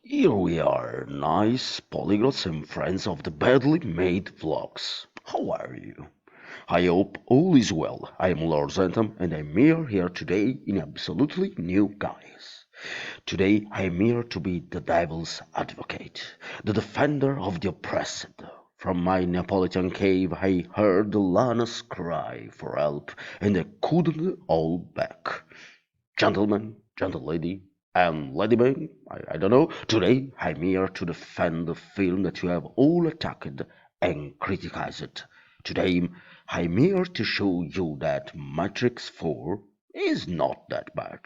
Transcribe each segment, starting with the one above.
Here we are, nice polyglots and friends of the badly made vlogs. How are you? I hope all is well. I am Lord Zentam and I'm here today in absolutely new guise. Today I am here to be the devil's advocate, the defender of the oppressed. From my Neapolitan cave I heard the llamas cry for help and I couldn't hold back. Gentlemen, gentle lady, and ladyman, I don't know. Today I'm here to defend the film that you have all attacked and criticized. Today I'm here to show you that Matrix 4 is not that bad.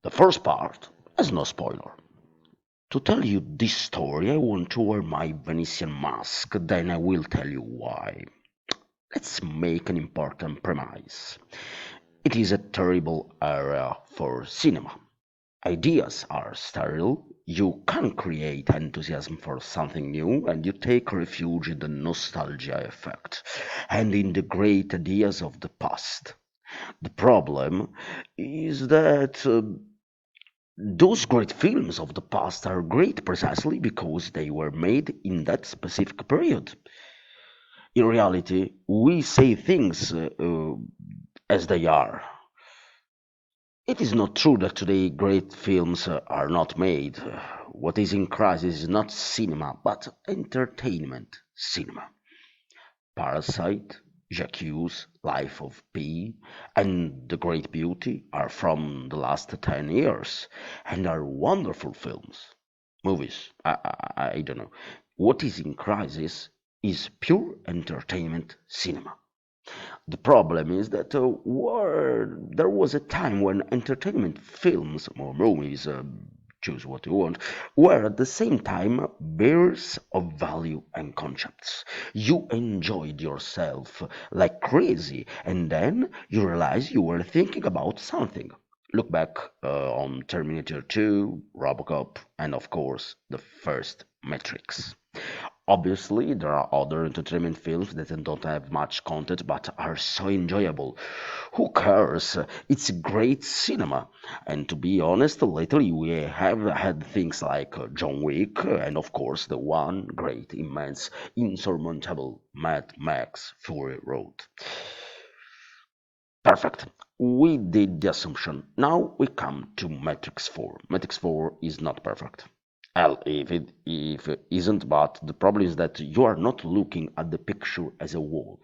The first part has no spoiler. To tell you this story, I want to wear my Venetian mask, then I will tell you why. Let's make an important premise. It is a terrible era for cinema. Ideas are sterile. You can't create enthusiasm for something new, and you take refuge in the nostalgia effect and in the great ideas of the past. The problem is that those great films of the past are great precisely because they were made in that specific period. In reality, we say things as they are. It is not true that today great films are not made. What is in crisis is not cinema, but entertainment cinema. Parasite, J'accuse, Life of Pi, and The Great Beauty are from the last 10 years and are wonderful films. Movies, I don't know. What is in crisis is pure entertainment cinema. The problem is that there was a time when entertainment films or movies, choose what you want, were at the same time bearers of value and concepts. You enjoyed yourself like crazy, and then you realize you were thinking about something. Look back on Terminator 2, Robocop, and of course, the first Matrix. Obviously, there are other entertainment films that don't have much content but are so enjoyable. Who cares? It's great cinema. And to be honest, lately we have had things like John Wick and, of course, the one great, immense, insurmountable Mad Max Fury Road. Perfect. We did the assumption. Now we come to Matrix 4. Matrix 4 is not perfect. Well, if it isn't, but the problem is that you are not looking at the picture as a whole.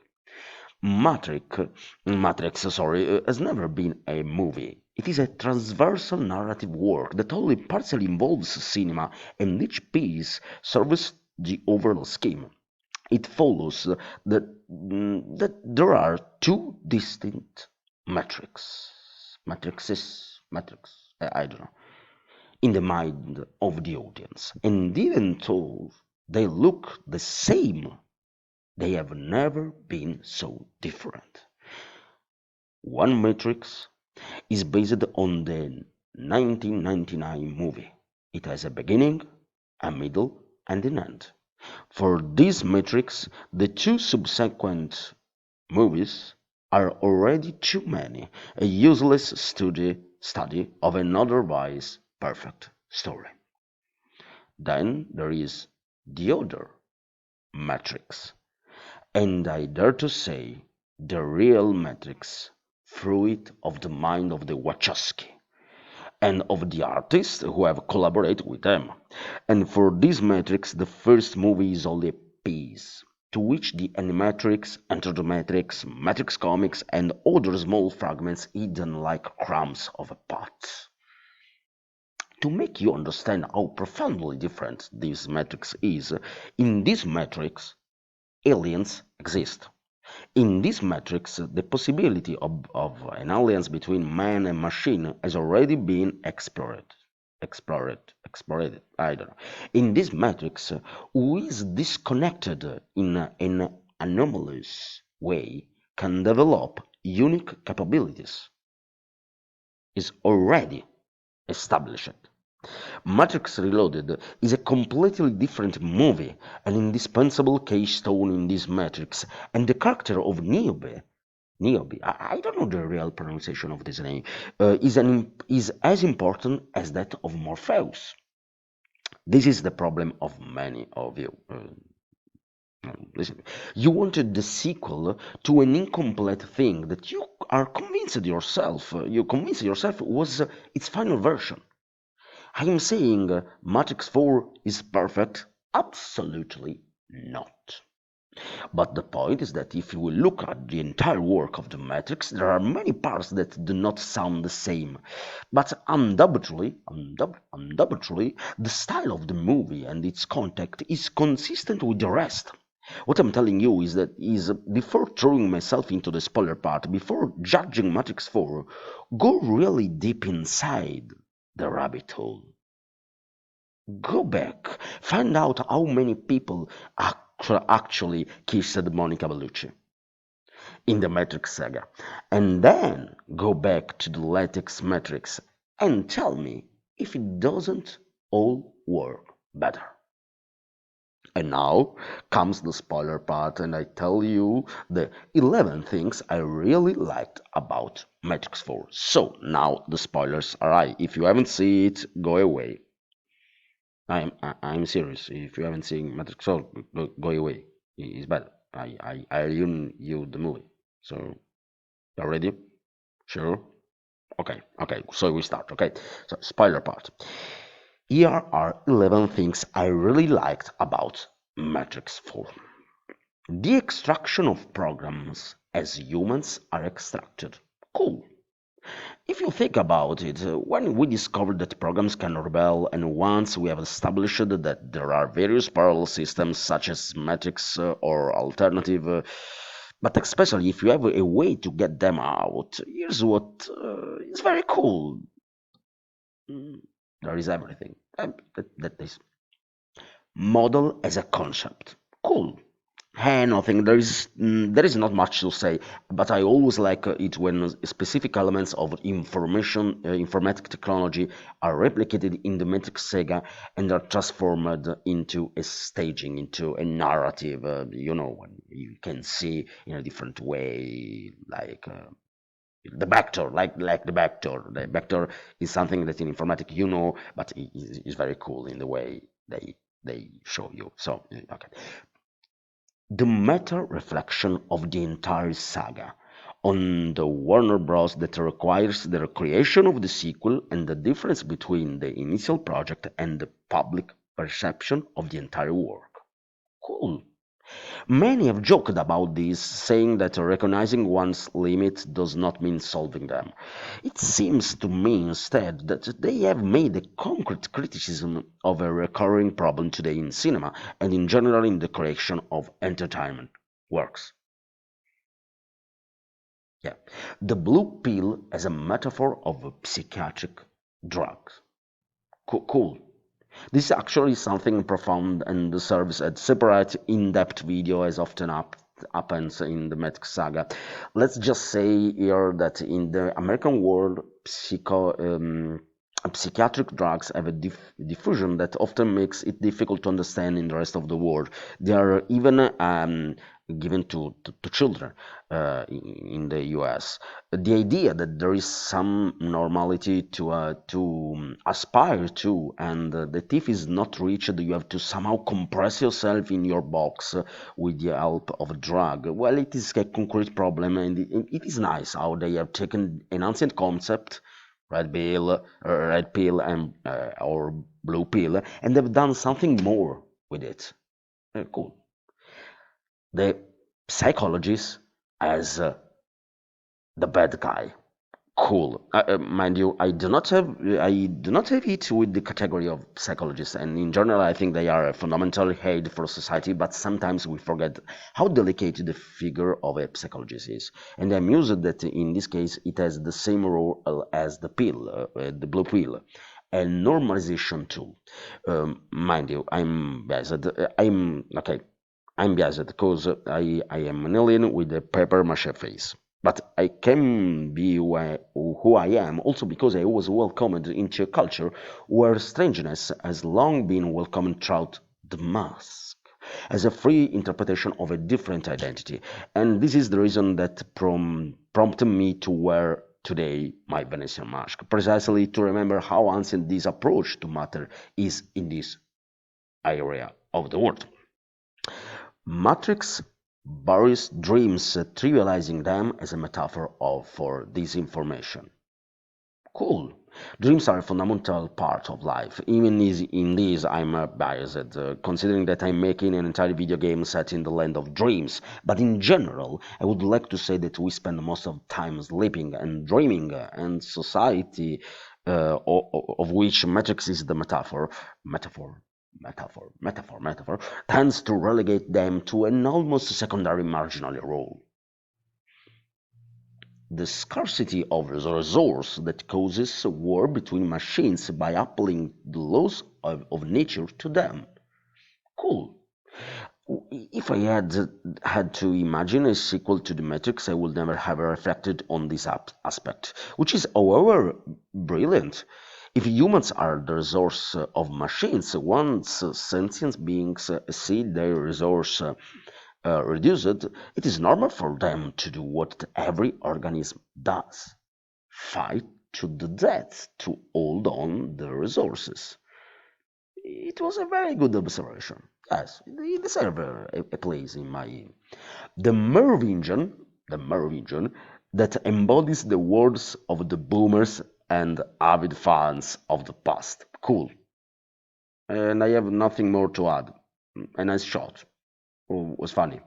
Matrix, Matrix, has never been a movie. It is a transversal narrative work that only partially involves cinema, and each piece serves the overall scheme. It follows that there are two distinct matrix, I don't know, in the mind of the audience. And even though they look the same, they have never been so different. One Matrix is based on the 1999 movie. It has a beginning, a middle, and an end. For this Matrix, the two subsequent movies are already too many, a useless study of an otherwise perfect story. Then there is the other Matrix, and I dare to say the real Matrix, fruit of the mind of the Wachowski and of the artists who have collaborated with them. And for this Matrix, the first movie is only a piece, to which the Animatrix, Enter the Matrix, Matrix Comics, and other small fragments hidden like crumbs of a pot. To make you understand how profoundly different this Matrix is, in this Matrix, aliens exist. In this matrix, the possibility of an alliance between man and machine has already been explored. I don't know. In this matrix, who is disconnected in an anomalous way can develop unique capabilities is already established. Matrix Reloaded is a completely different movie, an indispensable keystone in this Matrix, and the character of Niobe Niobe, I don't know the real pronunciation of this name, is as important as that of Morpheus. This is the problem of many of you. Listen, you wanted the sequel to an incomplete thing that you convinced yourself was its final version. I am saying Matrix 4 is perfect? Absolutely not. But the point is that if you will look at the entire work of the Matrix, there are many parts that do not sound the same. But undoubtedly, the style of the movie and its content is consistent with the rest. What I'm telling you is before throwing myself into the spoiler part, before judging Matrix 4, go really deep inside the rabbit hole. Go back, find out how many people actually kissed Monica Bellucci in the Matrix saga, and then go back to the latest Matrix and tell me if it doesn't all work better. And now comes the spoiler part, and I tell you the 11 things I really liked about Matrix 4. So now the spoilers are. If you haven't seen it, go away. I'm serious. If you haven't seen Matrix Soul, go away. It's bad. I ruin you the movie. So you're ready? Sure. Okay. So we start. Okay. So spoiler part. Here are 11 things I really liked about Matrix 4. The extraction of programs as humans are extracted. Cool. If you think about it, when we discovered that programs can rebel, and once we have established that there are various parallel systems such as Matrix or alternative, but especially if you have a way to get them out, here's what is very cool. There is everything. That is model as a concept. Cool. Hey, nothing. There is not much to say, but I always like it when specific elements of informatic technology are replicated in the Matrix saga and are transformed into a staging, into a narrative. When you can see in a different way, like the vector, like the vector. The vector is something that in informatic but it is very cool in the way they show you. So okay. The meta-reflection of the entire saga on the Warner Bros. That requires the recreation of the sequel and the difference between the initial project and the public perception of the entire work. Cool. Many have joked about this, saying that recognizing one's limits does not mean solving them. It seems to me instead that they have made a concrete criticism of a recurring problem today in cinema and in general in the creation of entertainment works. Yeah. The blue pill as a metaphor of psychiatric drugs. Cool. This is actually something profound and deserves a separate, in-depth video as often happens in the Matrix saga. Let's just say here that in the American world, psychiatric drugs have a diffusion that often makes it difficult to understand in the rest of the world. They are even given to children in the US. The idea that there is some normality to aspire to, and that if is not reached, you have to somehow compress yourself in your box with the help of a drug. Well, it is a concrete problem, and it is nice how they have taken an ancient concept, red pill, and or blue pill, and they've done something more with it. Cool. The psychologist as the bad guy. Cool. Mind you, I do not have it with the category of psychologists, and in general, I think they are a fundamental aid for society. But sometimes we forget how delicate the figure of a psychologist is, and I'm used that in this case it has the same role as the pill, the blue pill, a normalization tool. Mind you, I'm biased. I'm okay. I'm biased because I am an alien with a paper mache face. But I can be who I am also because I was welcomed into a culture where strangeness has long been welcomed throughout the mask. as a free interpretation of a different identity. And this is the reason that prompted me to wear today my Venetian mask, precisely to remember how ancient this approach to matter is in this area of the world. Matrix buries dreams, trivializing them as a metaphor for disinformation. Cool. Dreams are a fundamental part of life. Even in this, I'm biased, considering that I'm making an entire video game set in the land of dreams. But in general, I would like to say that we spend most of time sleeping and dreaming, and society, of which Matrix is the metaphor, tends to relegate them to an almost secondary marginal role. The scarcity of the resource that causes war between machines by applying the laws of nature to them. Cool. If I had to imagine a sequel to The Matrix, I would never have reflected on this aspect, which is, however, brilliant. If humans are the resource of machines, once sentient beings see their resource reduced, it is normal for them to do what every organism does: fight to the death to hold on the resources. It was a very good observation. Yes, it deserves a place in my. The Merovingian that embodies the words of the boomers and avid fans of the past. Cool. And I have nothing more to add. A nice shot. Was funny.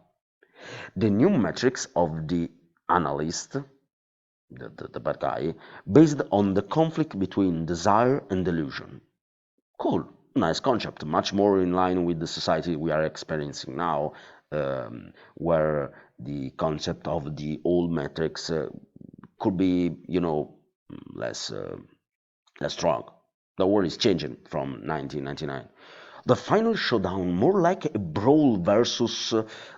The new metrics of the analyst, the bad guy, based on the conflict between desire and delusion. Cool, nice concept, much more in line with the society we are experiencing now, where the concept of the old metrics could be, less less strong. The world is changing from 1999. The final showdown, more like a brawl versus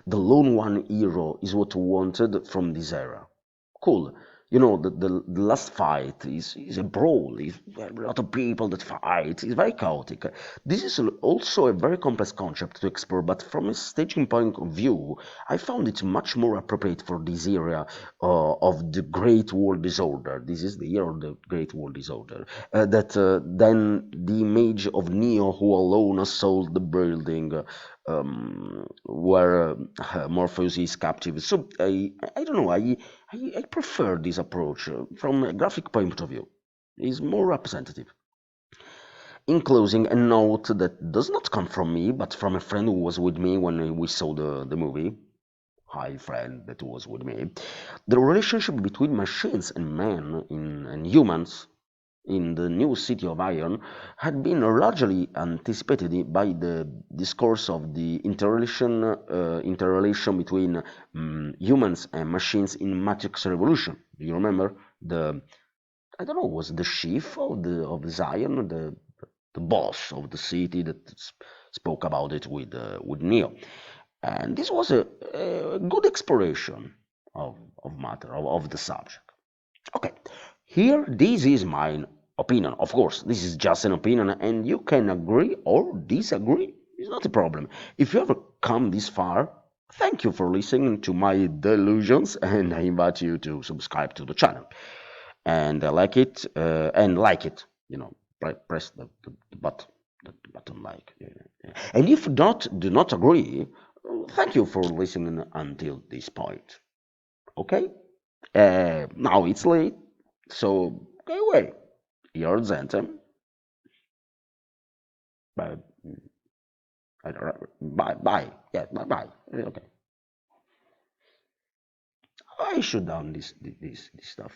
the lone one hero, is what we wanted from this era. Cool. The last fight is a brawl. It's a lot of people that fight. It's very chaotic. This is also a very complex concept to explore, but from a staging point of view, I found it much more appropriate for this area of the Great World Disorder. This is the year of the Great World Disorder. Than the image of Neo who alone assaulted the building where Morpheus is captive. So I don't know. I prefer this approach from a graphic point of view. It's more representative. In closing, a note that does not come from me, but from a friend who was with me when we saw the movie. Hi, friend that was with me. The relationship between machines and men and humans in the new city of Iron had been largely anticipated by the discourse of the interrelation between humans and machines in Matrix Revolution. Do you remember the? I don't know. Was the chief of Zion the boss of the city that spoke about it with Neo? And this was a good exploration of matter of the subject. Okay, here this is my opinion. Of course, this is just an opinion, and you can agree or disagree. It's not a problem. If you ever come this far, thank you for listening to my delusions, and I invite you to subscribe to the channel and like it. Press the button like. And if do not agree, thank you for listening until this point. Okay. Now it's late, so go away. Lord Zentam. Bye. Bye. Bye. Yeah. Bye. Bye. Okay. I should down this stuff.